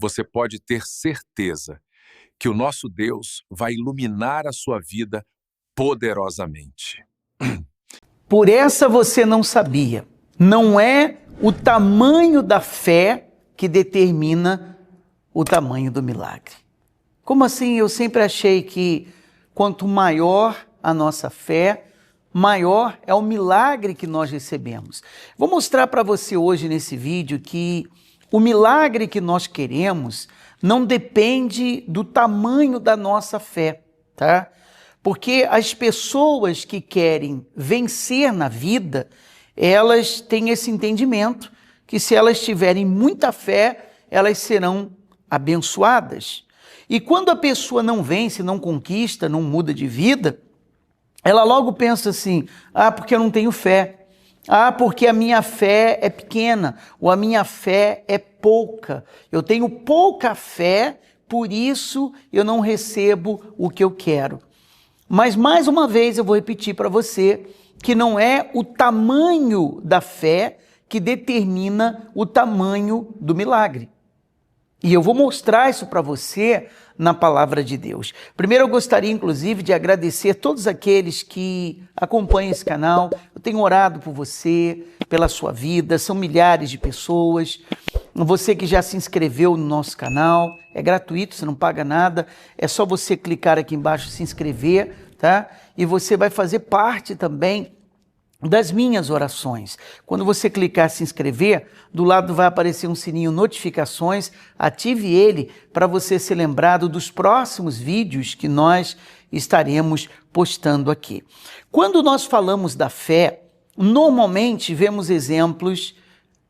você pode ter certeza que o nosso Deus vai iluminar a sua vida poderosamente. Por essa você não sabia. Não é o tamanho da fé que determina o tamanho do milagre. Como assim? Eu sempre achei que quanto maior a nossa fé, maior é o milagre que nós recebemos. Vou mostrar para você hoje nesse vídeo que o milagre que nós queremos não depende do tamanho da nossa fé, tá? Porque as pessoas que querem vencer na vida, elas têm esse entendimento que se elas tiverem muita fé, elas serão abençoadas. E quando a pessoa não vence, não conquista, não muda de vida, ela logo pensa assim, porque eu não tenho fé. Porque a minha fé é pequena, ou a minha fé é pouca. Eu tenho pouca fé, por isso eu não recebo o que eu quero. Mas mais uma vez eu vou repetir para você que não é o tamanho da fé que determina o tamanho do milagre. E eu vou mostrar isso para você na palavra de Deus. Primeiro eu gostaria inclusive de agradecer todos aqueles que acompanham esse canal. Eu tenho orado por você, pela sua vida, são milhares de pessoas. Você que já se inscreveu no nosso canal, é gratuito, você não paga nada. É só você clicar aqui embaixo e se inscrever, tá? E você vai fazer parte também das minhas orações. Quando você clicar se inscrever, do lado vai aparecer um sininho notificações, ative ele para você ser lembrado dos próximos vídeos que nós estaremos postando aqui. Quando nós falamos da fé, normalmente vemos exemplos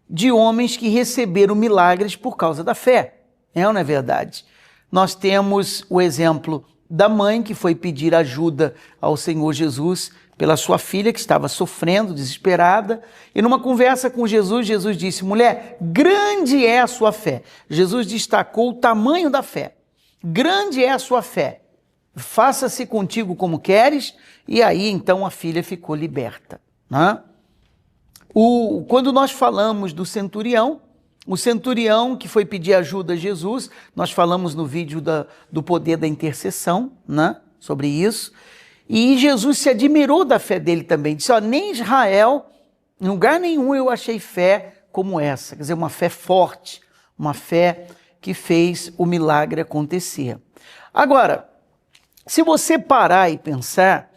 de homens que receberam milagres por causa da fé. É ou não é verdade? Nós temos o exemplo da mãe que foi pedir ajuda ao Senhor Jesus pela sua filha que estava sofrendo, desesperada, e numa conversa com Jesus, Jesus disse, mulher, grande é a sua fé. Jesus destacou o tamanho da fé. Grande é a sua fé. Faça-se contigo como queres, e aí então a filha ficou liberta. Né? Quando nós falamos do centurião, o centurião que foi pedir ajuda a Jesus, nós falamos no vídeo do poder da intercessão, né, sobre isso, e Jesus se admirou da fé dele também, disse, nem em Israel, em lugar nenhum eu achei fé como essa, quer dizer, uma fé forte, uma fé que fez o milagre acontecer. Agora, se você parar e pensar,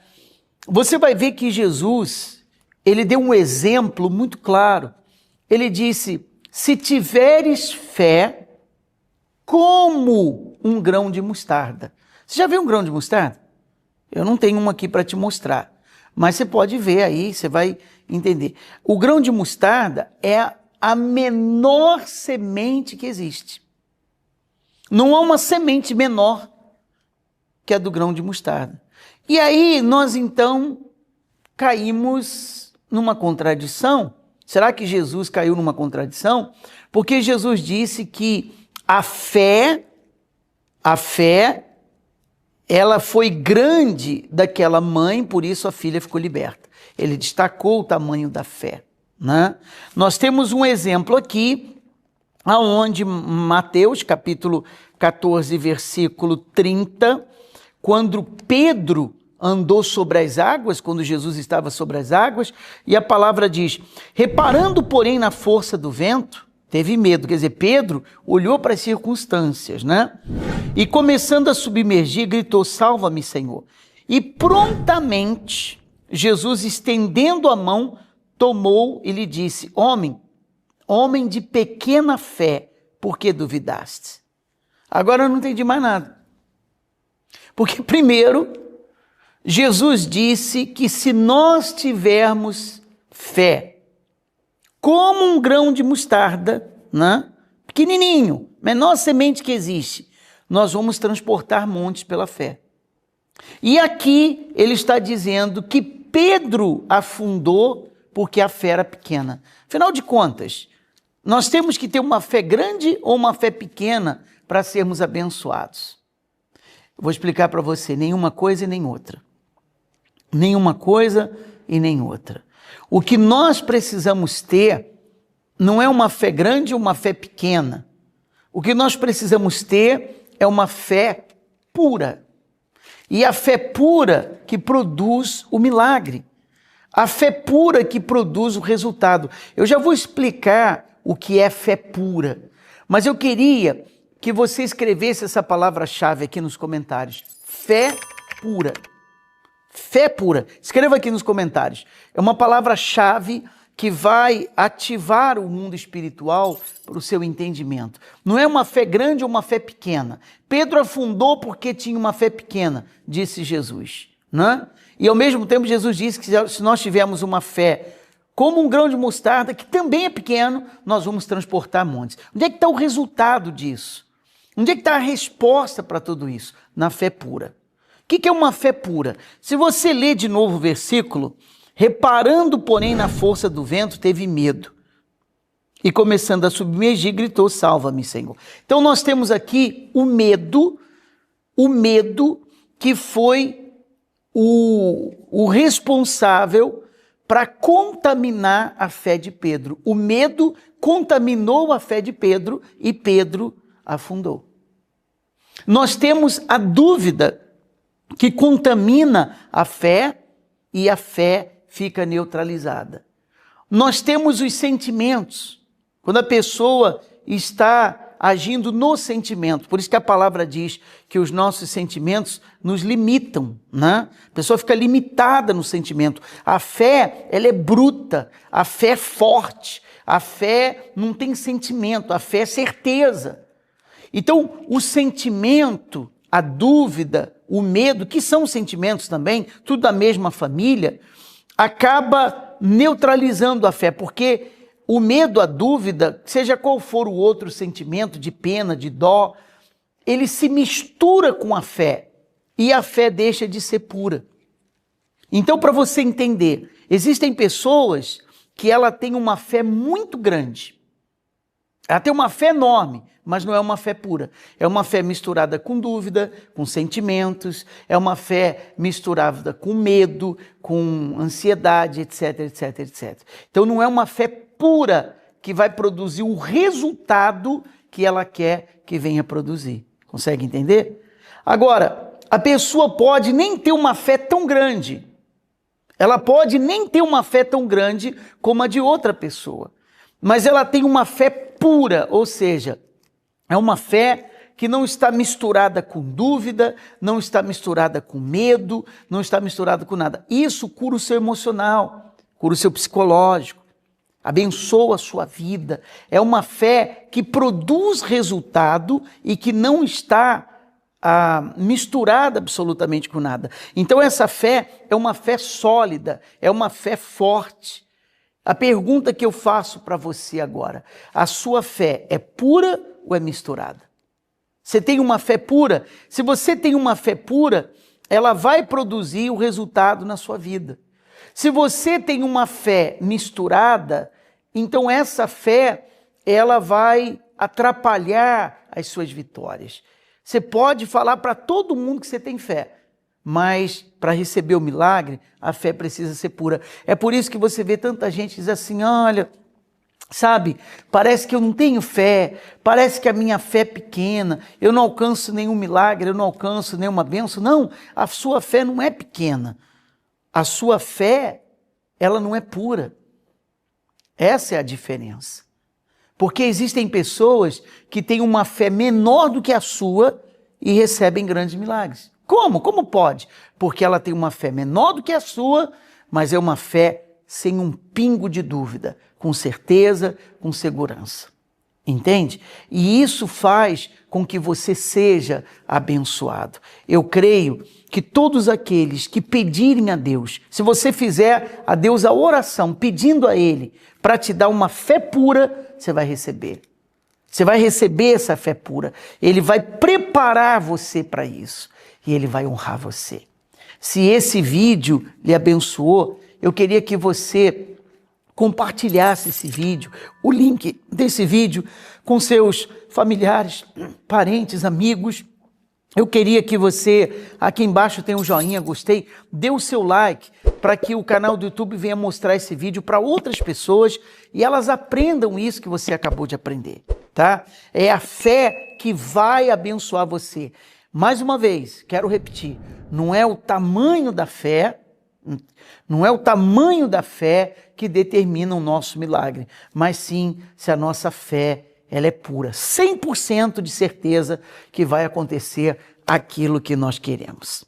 você vai ver que Jesus, ele deu um exemplo muito claro, ele disse, se tiveres fé como um grão de mostarda. Você já viu um grão de mostarda? Eu não tenho um aqui para te mostrar, mas você pode ver aí, você vai entender. O grão de mostarda é a menor semente que existe. Não há uma semente menor que a do grão de mostarda. E aí nós então caímos numa contradição. Será que Jesus caiu numa contradição? Porque Jesus disse que a fé, ela foi grande daquela mãe, por isso a filha ficou liberta. Ele destacou o tamanho da fé. Né? Nós temos um exemplo aqui, onde Mateus, capítulo 14, versículo 30, quando Pedro andou sobre as águas, quando Jesus estava sobre as águas, e a palavra diz, reparando, porém, na força do vento, teve medo, quer dizer, Pedro olhou para as circunstâncias, né? E começando a submergir, gritou, salva-me, Senhor. E prontamente, Jesus, estendendo a mão, tomou e lhe disse, homem de pequena fé, por que duvidaste? Agora eu não entendi mais nada. Porque primeiro, Jesus disse que se nós tivermos fé, como um grão de mostarda, né? Pequenininho, menor semente que existe, nós vamos transportar montes pela fé. E aqui ele está dizendo que Pedro afundou porque a fé era pequena. Afinal de contas, nós temos que ter uma fé grande ou uma fé pequena para sermos abençoados. Eu vou explicar para você, nenhuma coisa e nem outra. Nenhuma coisa e nem outra. O que nós precisamos ter não é uma fé grande ou uma fé pequena. O que nós precisamos ter é uma fé pura. E a fé pura que produz o milagre. A fé pura que produz o resultado. Eu já vou explicar o que é fé pura, mas eu queria que você escrevesse essa palavra-chave aqui nos comentários. Fé pura. Fé pura. Escreva aqui nos comentários. É uma palavra-chave que vai ativar o mundo espiritual para o seu entendimento. Não é uma fé grande ou uma fé pequena. Pedro afundou porque tinha uma fé pequena, disse Jesus, né? E ao mesmo tempo Jesus disse que se nós tivermos uma fé como um grão de mostarda, que também é pequeno, nós vamos transportar montes. Onde é que está o resultado disso? Onde é que está a resposta para tudo isso? Na fé pura. O que é uma fé pura? Se você ler de novo o versículo, reparando, porém, na força do vento, teve medo. E começando a submergir, gritou, salva-me, Senhor. Então nós temos aqui o medo que foi o responsável para contaminar a fé de Pedro. O medo contaminou a fé de Pedro e Pedro afundou. Nós temos a dúvida que contamina a fé e a fé fica neutralizada. Nós temos os sentimentos, quando a pessoa está agindo no sentimento, por isso que a palavra diz que os nossos sentimentos nos limitam, né? A pessoa fica limitada no sentimento. A fé, ela é bruta, a fé é forte, a fé não tem sentimento, a fé é certeza. Então, o sentimento, a dúvida, o medo, que são sentimentos também, tudo da mesma família, acaba neutralizando a fé, porque o medo, a dúvida, seja qual for o outro sentimento de pena, de dó, ele se mistura com a fé e a fé deixa de ser pura. Então, para você entender, existem pessoas que ela tem uma fé muito grande, ela tem uma fé enorme, mas não é uma fé pura. É uma fé misturada com dúvida, com sentimentos, é uma fé misturada com medo, com ansiedade, etc, etc, etc. Então não é uma fé pura que vai produzir o resultado que ela quer que venha produzir. Consegue entender? Agora, a pessoa pode nem ter uma fé tão grande. Ela pode nem ter uma fé tão grande como a de outra pessoa. Mas ela tem uma fé pura, ou seja, é uma fé que não está misturada com dúvida, não está misturada com medo, não está misturada com nada. Isso cura o seu emocional, cura o seu psicológico, abençoa a sua vida. É uma fé que produz resultado e que não está misturada absolutamente com nada. Então essa fé é uma fé sólida, é uma fé forte. A pergunta que eu faço para você agora, a sua fé é pura ou é misturada? Você tem uma fé pura? Se você tem uma fé pura, ela vai produzir o resultado na sua vida. Se você tem uma fé misturada, então essa fé, ela vai atrapalhar as suas vitórias. Você pode falar para todo mundo que você tem fé, mas para receber o milagre, a fé precisa ser pura. É por isso que você vê tanta gente diz assim, olha, sabe, parece que eu não tenho fé, parece que a minha fé é pequena, eu não alcanço nenhum milagre, eu não alcanço nenhuma bênção. Não, a sua fé não é pequena. A sua fé, ela não é pura. Essa é a diferença. Porque existem pessoas que têm uma fé menor do que a sua e recebem grandes milagres. Como? Como pode? Porque ela tem uma fé menor do que a sua, mas é uma fé sem um pingo de dúvida, com certeza, com segurança. Entende? E isso faz com que você seja abençoado. Eu creio que todos aqueles que pedirem a Deus, se você fizer a Deus a oração, pedindo a Ele para te dar uma fé pura, você vai receber. Você vai receber essa fé pura. Ele vai preparar você para isso. E Ele vai honrar você. Se esse vídeo lhe abençoou, eu queria que você compartilhasse esse vídeo, o link desse vídeo com seus familiares, parentes, amigos, Eu queria que você, aqui embaixo tem um joinha, gostei, dê o seu like para que o canal do YouTube venha mostrar esse vídeo para outras pessoas e elas aprendam isso que você acabou de aprender, tá? É a fé que vai abençoar você. Mais uma vez, quero repetir, não é o tamanho da fé, que determina o nosso milagre, mas sim se a nossa fé ela é pura, 100% de certeza que vai acontecer aquilo que nós queremos.